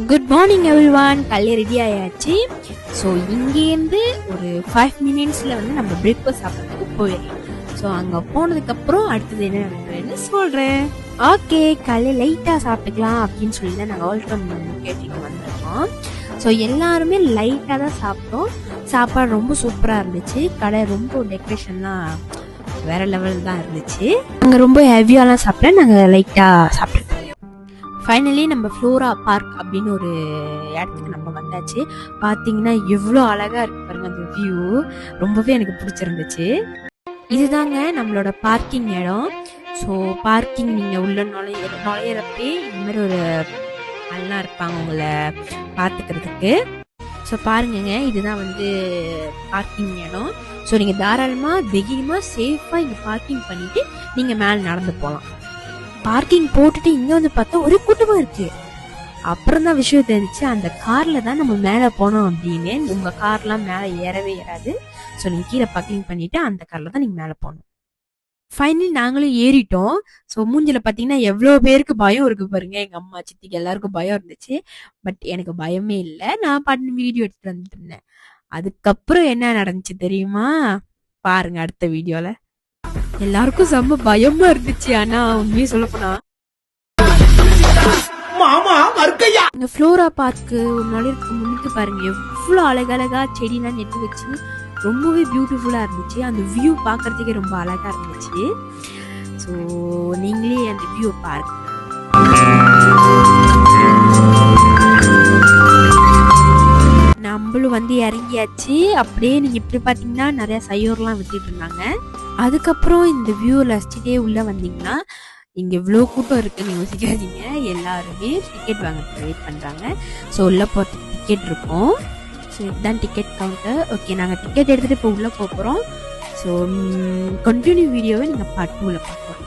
Good morning everyone. காலையில் ready ஆயாச்சு. So இங்கேருந்து ஒரு 5 மினிட்ஸில் வந்து நம்ம பிரேக்ஃபாஸ்ட் சாப்பிட்றதுக்கு போயிடலாம். ஸோ அங்கே போனதுக்கப்புறம் அடுத்தது என்ன நடக்குதுன்னு சொல்கிறேன். ஓகே, காலையில் லைட்டாக சாப்பிட்டுக்கலாம் அப்படின்னு சொல்லி தான் நாங்கள் ஆல்டோன் கேட்டிங்க வந்திருக்கோம். ஸோ எல்லாருமே லைட்டாக தான் சாப்பிட்டோம். சாப்பாடு ரொம்ப சூப்பராக இருந்துச்சு. கடை ரொம்ப டெக்கரேஷன்லாம் வேற லெவல் தான் இருந்துச்சு. நாங்கள் ரொம்ப ஹெவியாலாம் சாப்பிட்டேன், நாங்கள் லைட்டாக சாப்பிட்டோம். ஃபைனலி நம்ம ஃப்ளோரா பார்க் அப்படின்னு ஒரு இடத்துக்கு நம்ம வந்தாச்சு. பார்த்தீங்கன்னா எவ்வளோ அழகாக இருக்கு பாருங்க அந்த வியூ. ரொம்பவே எனக்கு பிடிச்சிருந்துச்சு. இதுதாங்க நம்மளோட பார்க்கிங் இடம். ஸோ பார்க்கிங் நீங்கள் உள்ள நுழையிறப்பே இந்த மாதிரி ஒரு ஆள்லாம் இருப்பாங்க உங்களை பார்த்துக்கிறதுக்கு. ஸோ பாருங்கங்க, இதுதான் வந்து பார்க்கிங் இடம். ஸோ நீங்கள் தாராளமாக தைரியமாக சேஃபாக இங்கே பார்க்கிங் பண்ணிவிட்டு நீங்கள் மேலே நடந்து போகலாம். பார்க்கிங் போட்டுட்டு இங்கே வந்து பார்த்தா ஒரே கூட்டமாக இருக்கு. அப்புறம் தான் விஷயம் தெரிஞ்சிச்சு, அந்த காரில் தான் நம்ம மேலே போனோம் அப்படின்னு. உங்கள் கார்லாம் மேலே ஏறவே ஏறாது. ஸோ நீங்கள் கீழே பார்க்கிங் பண்ணிவிட்டு அந்த காரில் தான் நீங்கள் மேலே போகணும். ஃபைனலி நாங்களும் ஏறிட்டோம். ஸோ மூஞ்சில் பார்த்தீங்கன்னா எவ்வளோ பேருக்கு பயம் இருக்கு பாருங்க. எங்கள் அம்மா சித்திக்கு எல்லாருக்கும் பயம் இருந்துச்சு. பட் எனக்கு பயமே இல்லை. நான் பாட்டு வீடியோ எடுத்துட்டு வந்துட்டு இருந்தேன். அதுக்கப்புறம் என்ன நடந்துச்சு தெரியுமா? பாருங்க அடுத்த வீடியோவில். எல்லாருக்கும் செம்ம பயமா இருந்துச்சு. ஆனா உண்மையே சொல்ல போனா இந்த ஃப்ளோரா பார்க்கு ஒரு நாளைக்கு முன்னுக்கு பாருங்க எவ்வளவு அழகழகா செடிலாம் நெட்டு வச்சு ரொம்பவே பியூட்டிஃபுல்லா இருந்துச்சு. அந்த வியூ பாக்குறதுக்கே ரொம்ப அழகா இருந்துச்சு. ஸோ நீங்களே அந்த வியூ பாருங்க. நம்மளும் வந்து இறங்கியாச்சு. அப்படியே நீங்க இப்படி பாத்தீங்கன்னா நிறைய சையோர்லாம் விட்டுட்டு இருந்தாங்க. அதுக்கப்புறம் இந்த வியூ ரசிச்சுட்டே உள்ள வந்தீங்கன்னா இங்க இவ்வளோ கூட்டம் இருக்குன்னு யோசிக்காதீங்க. எல்லாருமே டிக்கெட் வாங்க வெயிட் பண்றாங்க. ஸோ உள்ள போகிறதுக்கு டிக்கெட் இருக்கும். ஸோ இதுதான் டிக்கெட் கவுண்டர். ஓகே, நாங்கள் டிக்கெட் எடுத்துட்டு இப்போ உள்ள போகிறோம். ஸோ கண்டினியூ வீடியோவை நீங்கள் பார்ட் 2ல பார்க்கலாம்.